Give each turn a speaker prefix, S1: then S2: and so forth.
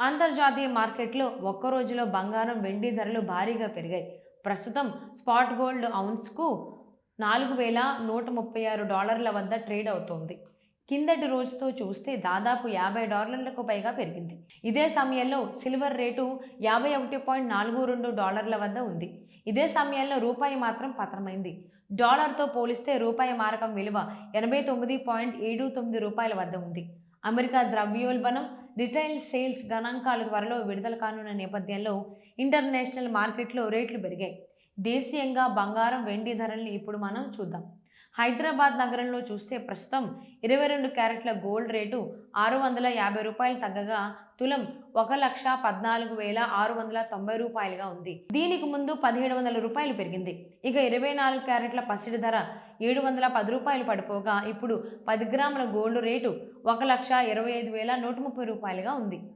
S1: అంతర్జాతీయ మార్కెట్లో ఒక్క రోజులో బంగారం, వెండి ధరలు భారీగా పెరిగాయి. ప్రస్తుతం స్పాట్ గోల్డ్ ఔన్స్‌కు $4,136 వద్ద ట్రేడ్ అవుతోంది. కిందటి రోజుతో చూస్తే దాదాపు $50 పైగా పెరిగింది. ఇదే సమయంలో సిల్వర్ రేటు $51.42 వద్ద ఉంది. ఇదే సమయంలో రూపాయి మాత్రం పతనమైంది. డాలర్తో పోలిస్తే రూపాయి మారకం విలువ $89.79 వద్ద ఉంది. అమెరికా ద్రవ్యోల్బణం, రిటైల్ సేల్స్ గణాంకాలు త్వరలో విడుదల కానున్న నేపథ్యంలో ఇంటర్నేషనల్ మార్కెట్లో రేట్లు పెరిగాయి. దేశీయంగా బంగారం, వెండి ధరల్ని ఇప్పుడు మనం చూద్దాం. హైదరాబాద్ నగరంలో చూస్తే ప్రస్తుతం 22 క్యారెట్ల గోల్డ్ రేటు $650 తగ్గగా తులం $1,14,690 ఉంది. దీనికి ముందు $1,700 పెరిగింది. ఇక 24 క్యారెట్ల పసిడి ధర $710 పడిపోగా ఇప్పుడు 10 గ్రాముల గోల్డ్ రేటు $1,25,130 ఉంది.